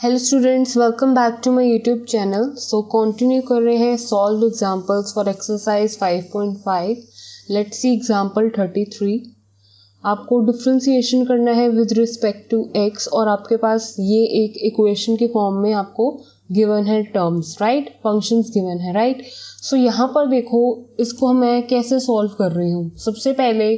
Hello students, welcome back to my YouTube channel. So continue कर रहे हैं solve examples for exercise 5.5। Let's see example 33। आपको differentiation करना है विद रिस्पेक्ट टू एक्स और आपके पास ये एक इक्वेशन के फॉर्म में आपको गिवन है टर्म्स, राइट, फंक्शंस गिवन है, राइट। सो यहाँ पर देखो, इसको मैं कैसे सॉल्व कर रही हूँ। सबसे पहले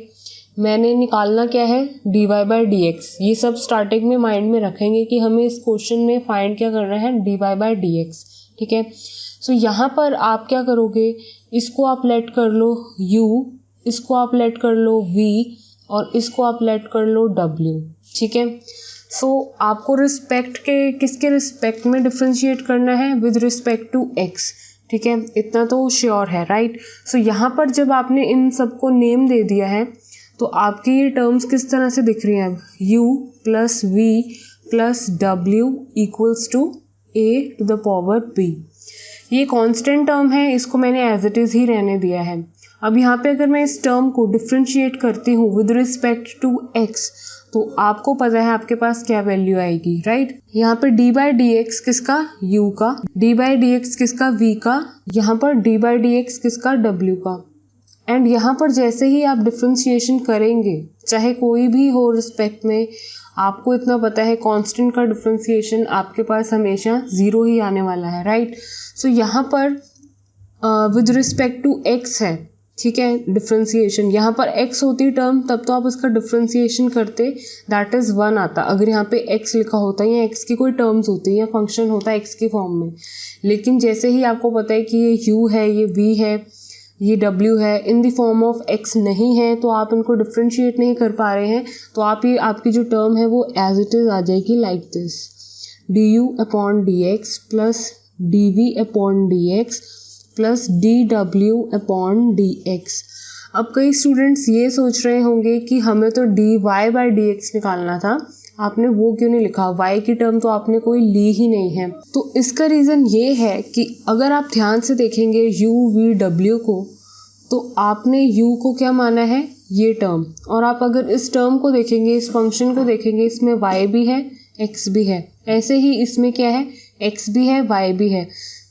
मैंने निकालना क्या है, d y by d x. ये सब स्टार्टिंग में माइंड में रखेंगे कि हमें इस क्वेश्चन में फाइंड क्या करना है, d y by d x, ठीक है। सो यहाँ पर आप क्या करोगे, इसको आप लेट कर लो u, इसको आप लेट कर लो v और इसको आप लेट कर लो w, ठीक है। सो आपको रिस्पेक्ट के किसके रिस्पेक्ट में डिफ्रेंशिएट करना है, विद रिस्पेक्ट टू x, ठीक है। इतना तो श्योर है, राइट। सो यहाँ पर जब आपने इन सबको नेम दे दिया है तो आपकी ये टर्म्स किस तरह से दिख रही हैं अब, u plus v plus w equals to a to the power b। ये कांस्टेंट टर्म है, इसको मैंने एज इट इज़ ही रहने दिया है। अब यहाँ पे अगर मैं इस टर्म को डिफ्रेंशिएट करती हूँ विद रिस्पेक्ट टू x तो आपको पता है आपके पास क्या वैल्यू आएगी, राइट। यहाँ पे d बाई डी एक्स किसका, u का, d बाई डी एक्स किसका, v का, यहाँ पर d बाई डी एक्स किसका, w का। एंड यहाँ पर जैसे ही आप डिफ्रेंशिएशन करेंगे, चाहे कोई भी हो रिस्पेक्ट में, आपको इतना पता है कांस्टेंट का डिफ्रेंशिएशन आपके पास हमेशा ज़ीरो ही आने वाला है, राइट। सो यहाँ पर विद रिस्पेक्ट टू x है, ठीक है, डिफ्रेंशिएशन। यहाँ पर x होती टर्म तब तो आप उसका डिफ्रेंशिएशन करते, दैट इज़ 1 आता। अगर यहाँ पे x लिखा होता या x की कोई टर्म्स होती या फंक्शन होता x की फॉर्म में, लेकिन जैसे ही आपको पता है कि ये u है, ये v है, ये w है, in the form of x नहीं है, तो आप इनको डिफ्रेंशिएट नहीं कर पा रहे हैं, तो आप ये आपकी जो टर्म है वो एज इट इज़ आ जाएगी like this, du upon D x plus dv upon D x plus dw upon D x. अब कई स्टूडेंट्स ये सोच रहे होंगे कि हमें तो dy बाई डी एक्स निकालना था, आपने वो क्यों नहीं लिखा, y की टर्म तो आपने कोई ली ही नहीं है। तो इसका रीज़न ये है कि अगर आप ध्यान से देखेंगे u v w को, तो आपने u को क्या माना है, ये टर्म, और आप अगर इस टर्म को देखेंगे, इस फंक्शन को देखेंगे, इसमें y भी है x भी है, ऐसे ही इसमें क्या है, x भी है y भी है।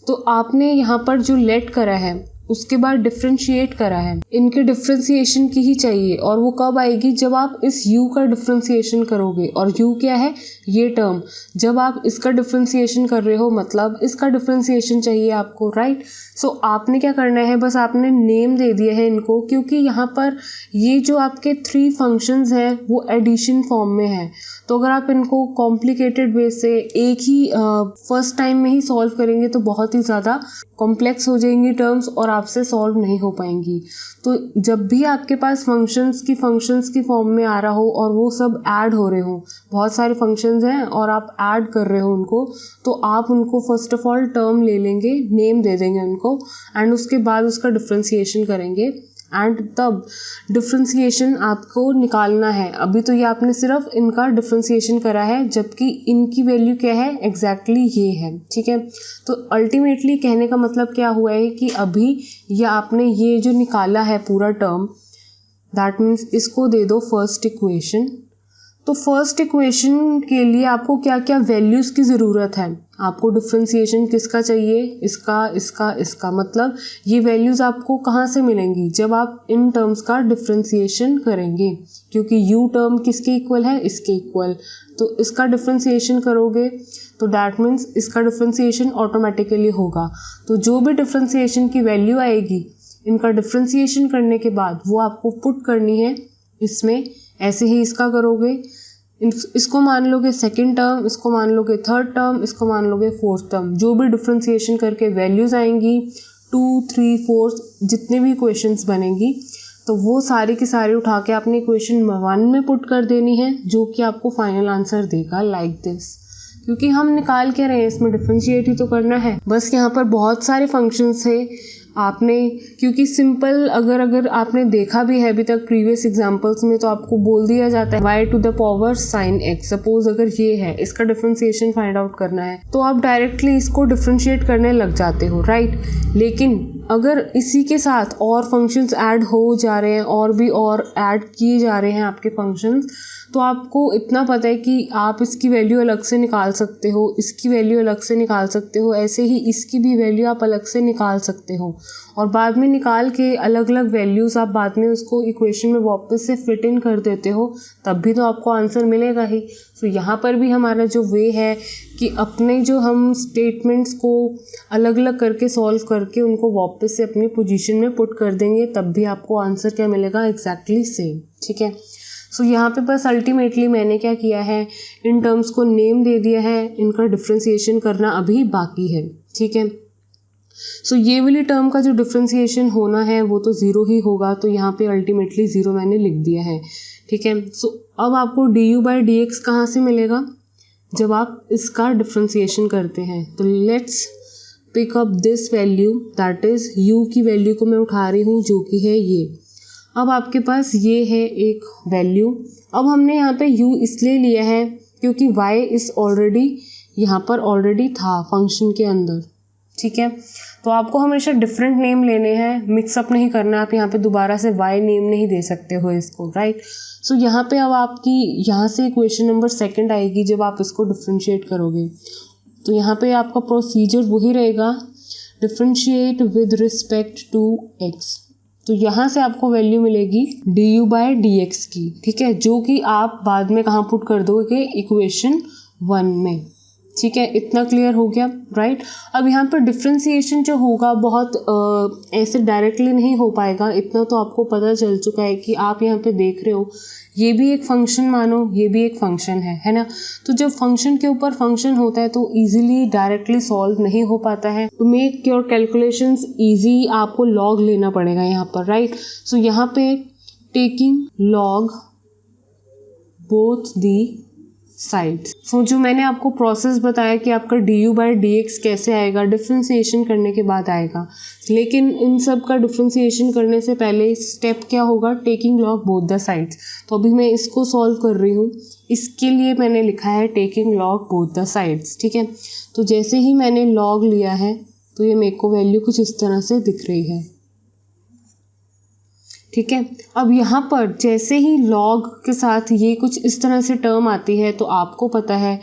तो आपने यहाँ पर जो लेट करा है उसके बाद डिफ्रेंशिएट करा है, इनके डिफ्रेंशिएशन की ही चाहिए, और वो कब आएगी, जब आप इस u का डिफ्रेंशिएशन करोगे। और u क्या है, ये टर्म, जब आप इसका डिफ्रेंशिएशन कर रहे हो मतलब इसका डिफ्रेंशिएशन चाहिए आपको, राइट। सो आपने क्या करना है, बस आपने नेम दे दिया है इनको, क्योंकि यहाँ पर ये जो आपके 3 फंक्शंस हैं वो एडिशन फॉर्म में है। तो अगर आप इनको कॉम्प्लिकेटेड वे से एक ही फर्स्ट टाइम में ही सॉल्व करेंगे तो बहुत ही ज़्यादा कॉम्प्लेक्स हो जाएंगी टर्म्स और आपसे सॉल्व नहीं हो पाएंगी। तो जब भी आपके पास फंक्शंस की फॉर्म में आ रहा हो और वो सब ऐड हो रहे हो, बहुत सारे फंक्शंस हैं और आप ऐड कर रहे हो उनको, तो आप उनको फर्स्ट ऑफ ऑल टर्म ले लेंगे, नेम दे देंगे उनको, एंड उसके बाद उसका डिफ्रेंशिएशन करेंगे, एंड तब डिफ्रेंशिएशन आपको निकालना है। अभी तो ये आपने सिर्फ इनका डिफ्रेंशिएशन करा है, जबकि इनकी वैल्यू क्या है, एग्जैक्टली ये है, ठीक है। तो अल्टीमेटली कहने का मतलब क्या हुआ है कि अभी ये आपने ये जो निकाला है पूरा टर्म, दैट मीन्स इसको दे दो फर्स्ट इक्वेशन। तो फर्स्ट इक्वेशन के लिए आपको क्या क्या वैल्यूज़ की ज़रूरत है, आपको डिफ्रेंशिएशन किसका चाहिए, इसका, इसका, इसका, मतलब ये वैल्यूज़ आपको कहाँ से मिलेंगी, जब आप इन टर्म्स का डिफ्रेंशिएशन करेंगे, क्योंकि u टर्म किसके इक्वल है, इसके इक्वल। तो इसका डिफ्रेंशिएशन करोगे तो डैट मीन्स इसका डिफ्रेंशिएशन ऑटोमेटिकली होगा। तो जो भी डिफ्रेंशिएशन की वैल्यू आएगी इनका डिफ्रेंशिएशन करने के बाद वो आपको पुट करनी है इसमें। ऐसे ही इसका करोगे, इसको मान लोगे सेकंड टर्म, इसको मान लोगे थर्ड टर्म, इसको मान लोगे फोर्थ टर्म। जो भी डिफ्रेंशिएशन करके वैल्यूज़ आएंगी 2, 3, 4 जितने भी इक्वेशंस बनेंगी, तो वो सारी की सारी उठा के आपने इक्वेशन 1 में पुट कर देनी है, जो कि आपको फाइनल आंसर देगा लाइक दिस। क्योंकि हम निकाल के रहे हैं, इसमें डिफ्रेंशिएट ही तो करना है। बस यहाँ पर बहुत सारे फंक्शंस थे, आपने क्योंकि सिंपल अगर आपने देखा भी है अभी तक प्रीवियस एग्जांपल्स में, तो आपको बोल दिया जाता है y to the power sine x। Suppose अगर ये है, इसका डिफ्रेंशिएशन फाइंड आउट करना है, तो आप डायरेक्टली इसको डिफ्रेंशिएट करने लग जाते हो, राइट। लेकिन अगर इसी के साथ और फंक्शंस ऐड हो जा रहे हैं और भी और ऐड किए जा रहे हैं आपके फंक्शंस, तो आपको इतना पता है कि आप इसकी वैल्यू अलग से निकाल सकते हो, इसकी वैल्यू अलग से निकाल सकते हो, ऐसे ही इसकी भी वैल्यू आप अलग से निकाल सकते हो और बाद में निकाल के अलग अलग वैल्यूज़ आप बाद में उसको इक्वेशन में वापस से फिट इन कर देते हो, तब भी तो आपको आंसर मिलेगा ही। तो यहाँ पर भी हमारा जो वे है कि अपने जो हम स्टेटमेंट्स को अलग अलग करके सॉल्व करके उनको वापस से अपनी पोजीशन में पुट कर देंगे, तब भी आपको आंसर क्या मिलेगा, एग्जैक्टली सेम। ठीक है, सो यहाँ पे बस अल्टीमेटली मैंने क्या किया है, इन टर्म्स को नेम दे दिया है, इनका डिफ्रेंसिएशन करना अभी बाकी है। ठीक है, सो ये वाली टर्म का जो डिफ्रेंसिएशन होना है वो तो ज़ीरो ही होगा, तो यहाँ पे अल्टीमेटली ज़ीरो मैंने लिख दिया है। ठीक है, सो अब आपको du/dx कहाँ से मिलेगा, जब आप इसका डिफ्रेंसिएशन करते हैं। तो let's pick up this value, that is u की वैल्यू को मैं उठा रही हूँ जो कि है ये। अब आपके पास ये है एक वैल्यू। अब हमने यहाँ पे u इसलिए लिया है क्योंकि y इस ऑलरेडी यहाँ पर ऑलरेडी था फंक्शन के अंदर। ठीक है, तो आपको हमेशा डिफरेंट नेम लेने हैं, मिक्सअप नहीं करना। आप यहाँ पे दोबारा से y नेम नहीं दे सकते हो इसको, राइट। सो यहाँ पे अब आपकी यहाँ से इक्वेशन नंबर सेकंड आएगी जब आप इसको डिफ्रेंशिएट करोगे। तो यहाँ पे आपका प्रोसीजर वही रहेगा, differentiate with respect to x। तो यहाँ से आपको वैल्यू मिलेगी du/dx की। ठीक है, जो कि आप बाद में कहाँ पुट कर दोगे, इक्वेशन 1 में। ठीक है, इतना क्लियर हो गया, राइट। अब यहाँ पर डिफ्रेंसिएशन जो होगा बहुत ऐसे डायरेक्टली नहीं हो पाएगा, इतना तो आपको पता चल चुका है कि आप यहाँ पे देख रहे हो ये भी एक फंक्शन मानो, ये भी एक फंक्शन है ना। तो जब फंक्शन के ऊपर फंक्शन होता है तो इजीली डायरेक्टली सॉल्व नहीं हो पाता है। To make your calculations easy आपको लॉग लेना पड़ेगा यहाँ पर, राइट। सो यहाँ पे taking log both the sides. So जो मैंने आपको प्रोसेस बताया कि आपका du/dx कैसे आएगा, डिफ्रेंसिएशन करने के बाद आएगा, लेकिन इन सब का डिफ्रेंसिएशन करने से पहले स्टेप क्या होगा, taking log both the sides. तो अभी मैं इसको सॉल्व कर रही हूँ, इसके लिए मैंने लिखा है taking log both the sides. ठीक है, तो जैसे ही मैंने लॉग लिया है तो ये मेरे को वैल्यू कुछ इस तरह से दिख रही है। ठीक है, अब यहाँ पर जैसे ही लॉग के साथ ये कुछ इस तरह से टर्म आती है तो आपको पता है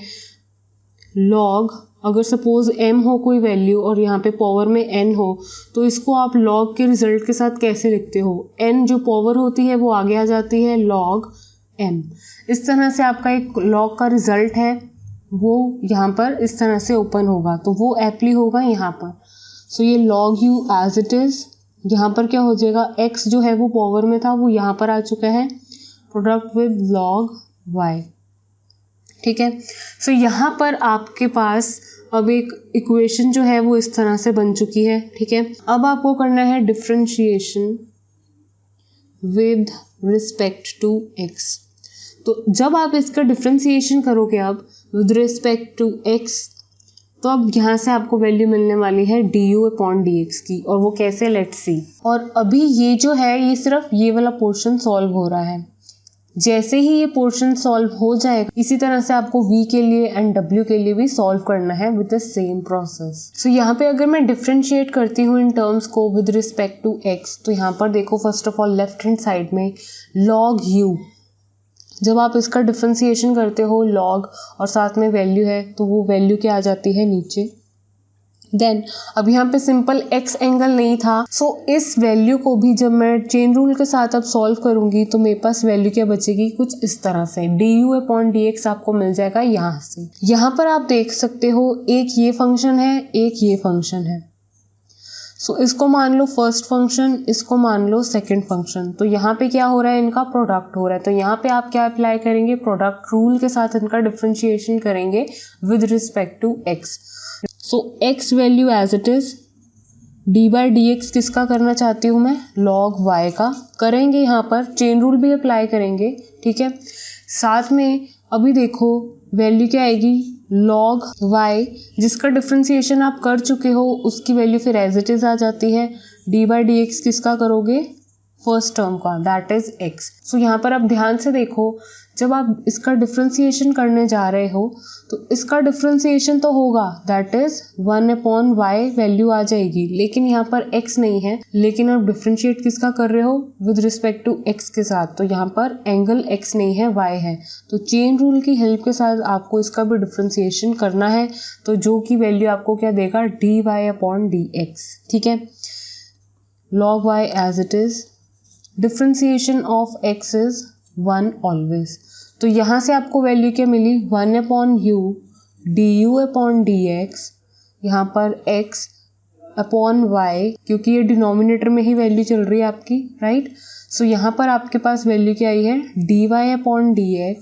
लॉग, अगर सपोज m हो कोई वैल्यू और यहाँ पे पावर में n हो, तो इसको आप लॉग के रिजल्ट के साथ कैसे लिखते हो, n जो पावर होती है वो आगे आ जाती है लॉग m। इस तरह से आपका एक लॉग का रिजल्ट है वो यहाँ पर इस तरह से ओपन होगा, तो वो एप्ली होगा यहाँ पर। सो ये log u as it is, यहाँ पर क्या हो जाएगा, x जो है वो पावर में था वो यहाँ पर आ चुका है, प्रोडक्ट विद लॉग y। ठीक है, सो यहाँ पर आपके पास अब एक इक्वेशन जो है वो इस तरह से बन चुकी है। ठीक है, अब आपको करना है differentiation with respect to x। तो जब आप इसका डिफ्रेंशिएशन करोगे अब विद रिस्पेक्ट टू x, तो अब यहाँ से आपको वैल्यू मिलने वाली है du/dx की, और वो कैसे, लेट्स सी। और अभी ये जो है ये सिर्फ ये वाला पोर्शन सॉल्व हो रहा है। जैसे ही ये पोर्शन सॉल्व हो जाएगा, इसी तरह से आपको v के लिए एंड w के लिए भी सॉल्व करना है विद द सेम प्रोसेस। सो यहाँ पे अगर मैं डिफ्रेंशिएट करती हूँ इन टर्म्स को विद रिस्पेक्ट टू x, तो यहाँ पर देखो first of all left hand side में log u, जब आप इसका डिफ्रेंसिएशन करते हो लॉग और साथ में वैल्यू है तो वो वैल्यू क्या आ जाती है नीचे। देन अब यहाँ पे सिंपल x एंगल नहीं था, सो इस वैल्यू को भी जब मैं चेन रूल के साथ अब सॉल्व करूँगी तो मेरे पास वैल्यू क्या बचेगी, कुछ इस तरह से du/dx आपको मिल जाएगा यहाँ से। यहाँ पर आप देख सकते हो एक ये फंक्शन है, एक ये फंक्शन है। सो इसको मान लो फर्स्ट फंक्शन, इसको मान लो सेकंड फंक्शन। तो यहाँ पे क्या हो रहा है, इनका प्रोडक्ट हो रहा है। तो यहाँ पे आप क्या अप्लाई करेंगे, प्रोडक्ट रूल के साथ इनका डिफ्रेंशिएशन करेंगे with respect to x। So x value as it is, d/dx किसका करना चाहती हूँ मैं, log y का करेंगे। यहाँ पर चेन रूल भी अप्लाई करेंगे। ठीक है, साथ में अभी देखो वैल्यू क्या आएगी, log y, जिसका डिफ्रेंसिएशन आप कर चुके हो उसकी वैल्यू फिर एज इट इज आ जाती है। d/dx किसका करोगे, फर्स्ट टर्म का, दैट इज एक्स। सो यहाँ पर आप ध्यान से देखो, जब आप इसका डिफ्रेंसिएशन करने जा रहे हो तो इसका डिफ्रेंसिएशन तो होगा, दैट इज 1/y वैल्यू आ जाएगी, लेकिन यहाँ पर x नहीं है, लेकिन आप डिफ्रेंशिएट किसका कर रहे हो, विद रिस्पेक्ट टू x के साथ, तो यहाँ पर एंगल x नहीं है y है, तो चेन रूल की हेल्प के साथ आपको इसका भी डिफ्रेंसिएशन करना है, तो जो की वैल्यू आपको क्या देगा, dy/dx, ठीक है। log y as it is, differentiation of x is 1 always, तो यहाँ से आपको वैल्यू क्या मिली, 1/u du/dx, यहाँ पर x/y, क्योंकि ये डिनोमिनेटर में ही वैल्यू चल रही है आपकी, राइट। सो यहाँ पर आपके पास वैल्यू क्या आई है, dy/dx,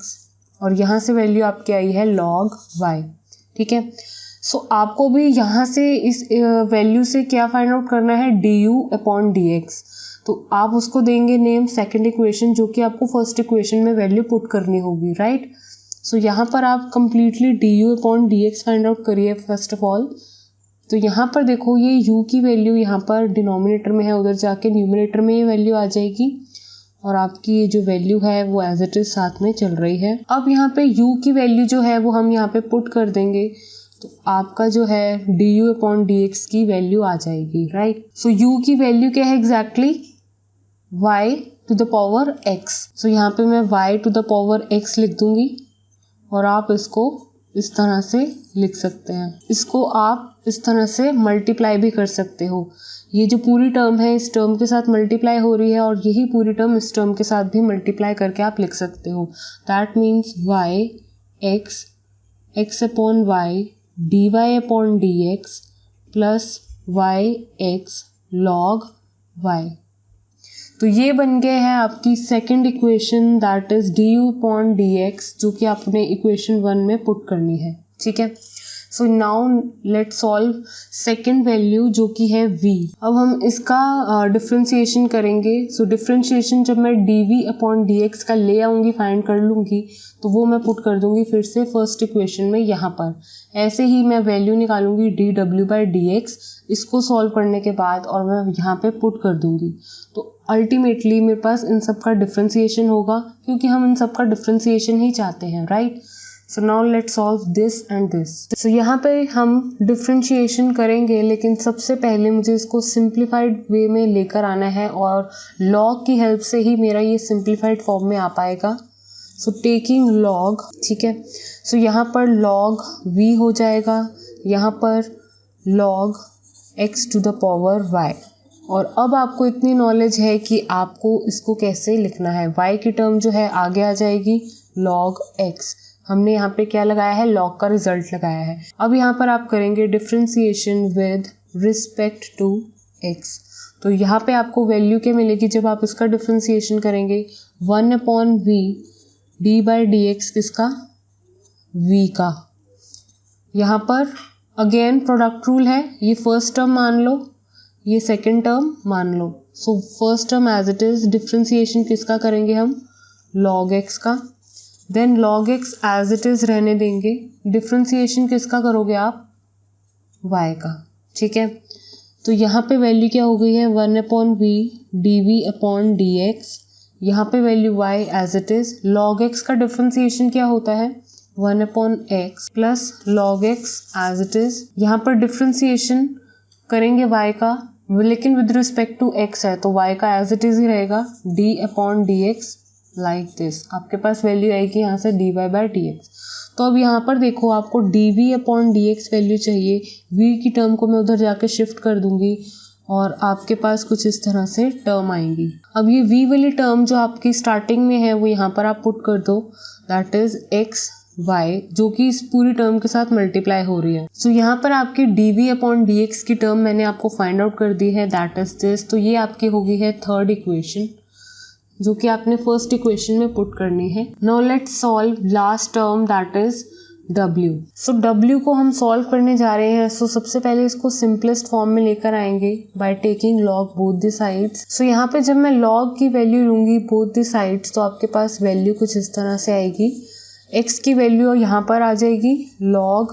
और यहाँ से वैल्यू आपकी आई है log y, ठीक है। सो आपको भी यहाँ से इस वैल्यू से क्या फाइंड आउट करना है, du/dx, तो आप उसको देंगे नेम सेकंड इक्वेशन, जो कि आपको फर्स्ट इक्वेशन में वैल्यू पुट करनी होगी, राइट। सो यहाँ पर आप कंप्लीटली du/dx फाइंड आउट करिए फर्स्ट ऑफ ऑल। तो यहाँ पर देखो, ये u की वैल्यू यहाँ पर डिनोमिनेटर में है, उधर जाके न्यूमरेटर में ये वैल्यू आ जाएगी, और आपकी ये जो वैल्यू है वो एज इट इज साथ में चल रही है। अब यहाँ पे u की वैल्यू जो है वो हम यहाँ पे पुट कर देंगे, तो आपका जो है du/dx की वैल्यू आ जाएगी, राइट। सो u की वैल्यू क्या है एग्जैक्टली, y⁴x, सो यहाँ पे मैं y⁴x लिख दूंगी, और आप इसको इस तरह से लिख सकते हैं। इसको आप इस तरह से मल्टीप्लाई भी कर सकते हो, ये जो पूरी टर्म है इस टर्म के साथ मल्टीप्लाई हो रही है, और यही पूरी टर्म इस टर्म के साथ भी मल्टीप्लाई करके आप लिख सकते हो, that means y(x) x/y dy/dx plus y(x) log y। तो ये बन गए हैं आपकी second equation, that is du/dx, जो कि आपने इक्वेशन 1 में पुट करनी है, ठीक है। सो now let's solve second value, जो कि है v। अब हम इसका डिफ्रेंशिएशन करेंगे। सो डिफ्रेंशिएशन जब मैं dv/dx का ले आऊँगी, फाइंड कर लूँगी, तो वो मैं पुट कर दूँगी फिर से फर्स्ट इक्वेशन में यहाँ पर। ऐसे ही मैं वैल्यू निकालूंगी dw/dx, इसको सॉल्व करने के बाद, और मैं यहाँ पे पुट कर दूँगी, तो अल्टीमेटली मेरे पास इन सब का डिफ्रेंशिएशन होगा, क्योंकि हम इन सब का डिफ्रेंशिएशन ही चाहते हैं, right. So now let's solve this and this. So यहाँ पे हम डिफ्रेंशिएशन करेंगे, लेकिन सबसे पहले मुझे इसको सिंप्लीफाइड वे में लेकर आना है, और लॉग की हेल्प से ही मेरा ये सिंप्लीफाइड फॉर्म में आ पाएगा। सो टेकिंग लॉग, ठीक है। सो यहाँ पर log v हो जाएगा, यहाँ पर log x⁴y, और अब आपको इतनी नॉलेज है कि आपको इसको कैसे लिखना है। y की टर्म जो है आगे आ जाएगी log x, हमने यहाँ पे क्या लगाया है, log का रिजल्ट लगाया है। अब यहाँ पर आप करेंगे differentiation with respect to x, तो यहाँ पे आपको वैल्यू क्या मिलेगी जब आप इसका डिफ्रेंशिएशन करेंगे, 1/v d/dx, किसका, v का। यहाँ पर अगेन प्रोडक्ट रूल है, ये फर्स्ट टर्म मान लो, ये सेकंड टर्म मान लो। So first term as it is, differentiation किसका करेंगे हम, log x का, then log x as it is रहने देंगे, डिफ्रेंशिएशन किसका करोगे आप, y का, ठीक है। तो यहाँ पे वैल्यू क्या हो गई है, 1/v dv/dx, यहाँ पे value y as it is. log x का डिफ्रेंशिएशन क्या होता है, 1/x plus log x as it is. यहाँ पर डिफ्रेंशिएशन करेंगे y का, लेकिन विद रिस्पेक्ट टू x है, तो y का एज इट इज ही रहेगा, d/dx लाइक दिस। आपके पास वैल्यू आएगी यहाँ से dy/dx। तो अब यहाँ पर देखो, आपको dv/dx वैल्यू चाहिए, v की टर्म को मैं उधर जाके शिफ्ट कर दूंगी, और आपके पास कुछ इस तरह से टर्म आएंगी। अब ये v वाली टर्म जो आपकी स्टार्टिंग में है वो यहाँ पर आप पुट कर दो, दैट इज x y, जो कि इस पूरी टर्म के साथ मल्टीप्लाई हो रही है। सो यहाँ पर आपकी dv/dx की टर्म मैंने आपको फाइंड आउट कर दी है, दैट इज दिस। तो ये आपकी हो गई है थर्ड इक्वेशन, जो कि आपने फर्स्ट इक्वेशन में पुट करनी है। Now let's solve last term, that is w। So w को हम सॉल्व करने जा रहे हैं। सो सबसे पहले इसको सिंपलेस्ट फॉर्म में लेकर आएंगे by taking log both the sides. So यहाँ पे जब मैं log की वैल्यू लूंगी बोथ द साइड्स, तो आपके पास वैल्यू कुछ इस तरह से आएगी, x की वैल्यू यहाँ पर आ जाएगी log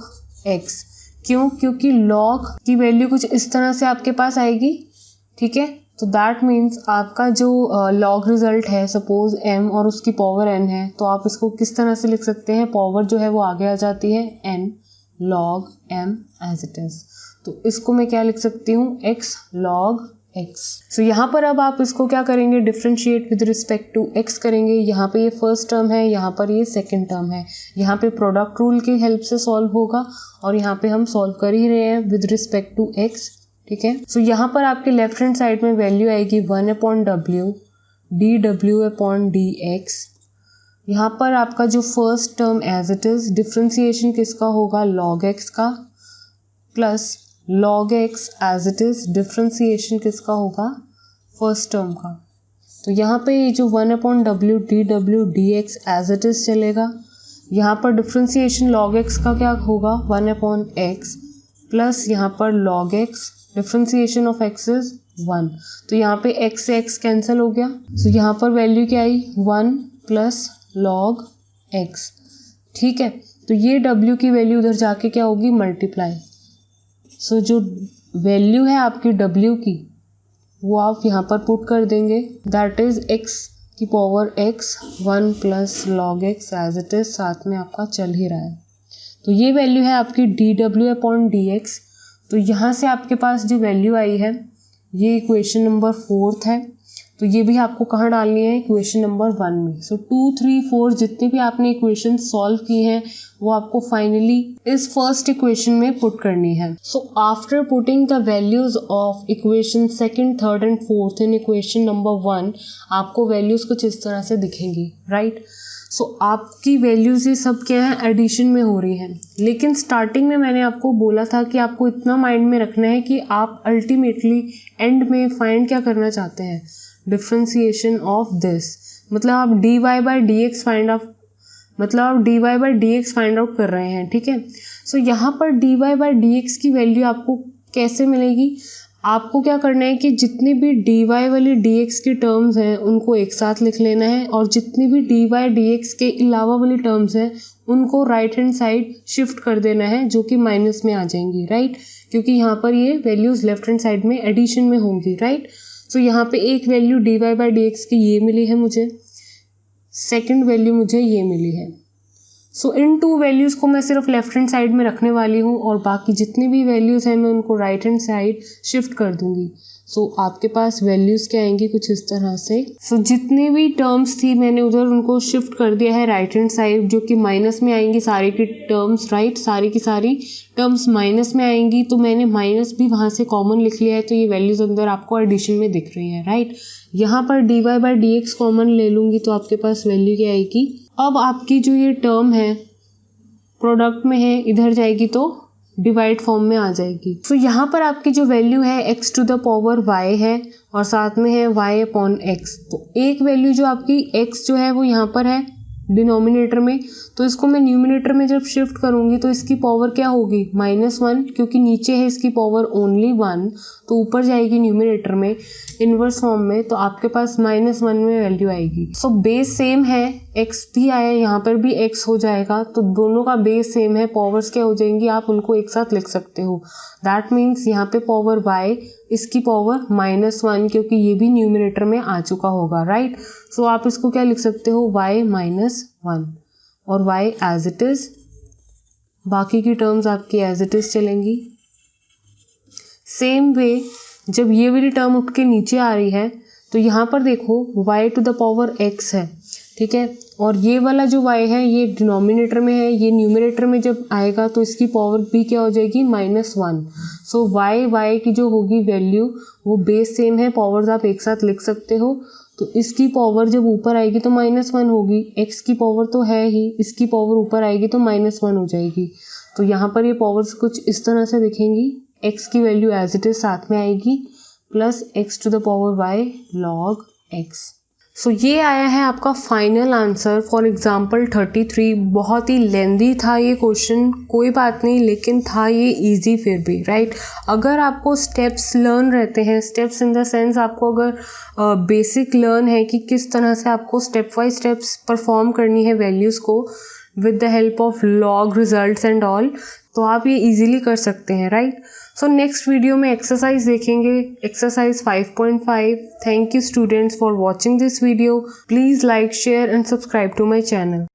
x। क्यों, क्योंकि log की वैल्यू कुछ इस तरह से आपके पास आएगी, ठीक है। तो दैट मीन्स आपका जो लॉग रिजल्ट है, सपोज m और उसकी पावर n है, तो आप इसको किस तरह से लिख सकते हैं, पावर जो है वो आगे आ जाती है n log m as it is. तो इसको मैं क्या लिख सकती हूँ, x log x। सो यहाँ पर अब आप इसको क्या करेंगे, differentiate with respect to x करेंगे। यहाँ पे ये फर्स्ट टर्म है, यहाँ पर ये सेकंड टर्म है। यहाँ पे प्रोडक्ट रूल की हेल्प से सॉल्व होगा और यहाँ पे हम सॉल्व कर ही रहे हैं विद रिस्पेक्ट टू x, ठीक है। सो यहाँ पर आपके लेफ्ट हैंड साइड में वैल्यू आएगी 1/w dw/dx। यहाँ पर आपका जो first term as it is, differentiation किसका होगा, log x का, plus log x as it is, differentiation किसका होगा, फर्स्ट टर्म का। तो यहाँ पे ये जो 1/w dw dx as it is चलेगा। यहाँ पर डिफ्रेंसिएशन log x का क्या होगा, 1/x, प्लस यहाँ पर log x, differentiation of x is 1। तो यहाँ पे x से x कैंसिल हो गया। सो यहाँ पर वैल्यू क्या आई, 1 प्लस log x, ठीक है। तो ये w की वैल्यू उधर जाके क्या होगी, मल्टीप्लाई। सो जो वैल्यू है आपकी w की वो आप यहाँ पर पुट कर देंगे, दैट इज x की power x 1 plus log x as it is, साथ में आपका चल ही रहा है। तो ये वैल्यू है आपकी dw/dx। तो यहाँ से आपके पास जो वैल्यू आई है ये इक्वेशन नंबर 4 है। तो ये भी आपको कहाँ डालनी है, इक्वेशन नंबर 1 में। सो 2, 3, 4 जितने भी आपने इक्वेशन सॉल्व की हैं वो आपको फाइनली इस फर्स्ट इक्वेशन में पुट करनी है। So after putting the values of equation second, third and fourth in equation number 1, आपको वैल्यूज कुछ इस तरह से दिखेंगी, राइट। सो आपकी वैल्यूज ये सब क्या है, एडिशन में हो रही हैं। लेकिन स्टार्टिंग में मैंने आपको बोला था कि आपको इतना माइंड में रखना है कि आप अल्टीमेटली एंड में फाइंड क्या करना चाहते हैं, डिफ्रेंसिएशन ऑफ दिस। मतलब आप dy/dx फाइंड आउट कर रहे हैं, ठीक है। सो यहाँ पर dy/dx की वैल्यू आपको कैसे मिलेगी, आपको क्या करना है कि जितनी भी dy वाली dx की टर्म्स हैं उनको एक साथ लिख लेना है, और जितनी भी dy/dx के अलावा वाली टर्म्स हैं उनको राइट हैंड साइड शिफ्ट कर देना है, जो कि माइनस में आ जाएंगी, राइट। क्योंकि यहाँ पर ये वैल्यूज लेफ्ट हैंड साइड में एडिशन में होंगी, राइट। सो यहाँ पे एक वैल्यू dy/dx की ये मिली है मुझे, सेकंड वैल्यू मुझे ये मिली है। सो इन टू वैल्यूज़ को मैं सिर्फ लेफ्ट हैंड साइड में रखने वाली हूँ और बाकी जितनी भी वैल्यूज़ हैं मैं उनको राइट हैंड साइड शिफ्ट कर दूंगी। सो आपके पास वैल्यूज़ क्या आएंगी कुछ इस तरह से। सो जितनी भी टर्म्स थी मैंने उधर उनको शिफ्ट कर दिया है राइट हैंड साइड, जो कि माइनस में आएंगी सारी की टर्म्स, राइट। सारी की सारी टर्म्स माइनस में आएंगी, तो मैंने माइनस भी वहाँ से कॉमन लिख लिया है, तो ये वैल्यूज़ अंदर आपको एडिशन में दिख रही हैं, राइट। यहाँ पर dy/dx कॉमन ले लूँगी तो आपके पास वैल्यू क्या आएगी। अब आपकी जो ये टर्म है प्रोडक्ट में है, इधर जाएगी तो डिवाइड फॉर्म में आ जाएगी। तो यहाँ पर आपकी जो वैल्यू है x to the power y है और साथ में है y/x। तो एक वैल्यू जो आपकी x जो है वो यहाँ पर है डिनोमिनेटर में, तो इसको मैं न्यूमिनेटर में जब शिफ्ट करूँगी तो इसकी पावर क्या होगी, -1, क्योंकि नीचे है इसकी पावर ओनली 1, तो ऊपर जाएगी न्यूमिनेटर में इनवर्स फॉर्म में, तो आपके पास -1 में वैल्यू आएगी। सो बेस सेम है, x भी आया यहाँ पर भी x हो जाएगा, तो दोनों का बेस सेम है, पावर्स क्या हो जाएंगी, आप उनको एक साथ लिख सकते हो। दैट मीन्स यहाँ पे पावर y, इसकी पावर -1, क्योंकि ये भी न्यूमिनेटर में आ चुका होगा, राइट। सो आप इसको क्या लिख सकते हो, y-1 और y एज इट इज, बाकी की टर्म्स आपकी एज इट इज चलेंगी। सेम वे जब ये वाली टर्म उठ के नीचे आ रही है तो यहाँ पर देखो y to the power x है, ठीक है, और ये वाला जो y है ये डिनोमिनेटर में है, ये न्यूमिनेटर में जब आएगा तो इसकी पावर भी क्या हो जाएगी, -1। सो y की जो होगी वैल्यू वो बेस सेम है, पावर्स आप एक साथ लिख सकते हो, तो इसकी पावर जब ऊपर आएगी तो -1 होगी, x की पावर तो है ही, इसकी पावर ऊपर आएगी तो -1 हो जाएगी। तो यहाँ पर ये पावर्स कुछ इस तरह से दिखेंगी, x की वैल्यू एज इट इज साथ में आएगी plus x to the power y log x। So ये आया है आपका फाइनल आंसर फॉर एग्जाम्पल 33। बहुत ही लेंदी था ये क्वेश्चन, कोई बात नहीं, लेकिन था ये इजी फिर भी, राइट। अगर आपको स्टेप्स लर्न रहते हैं, स्टेप्स इन द सेंस आपको अगर बेसिक लर्न है कि किस तरह से आपको स्टेप बाय स्टेप्स परफॉर्म करनी है वैल्यूज़ को with the help of log results and all, तो आप ये इजीली कर सकते हैं, राइट। सो नेक्स्ट वीडियो में एक्सरसाइज देखेंगे, exercise 5.5। Thank you students for watching this video. Please like, share and subscribe to my channel.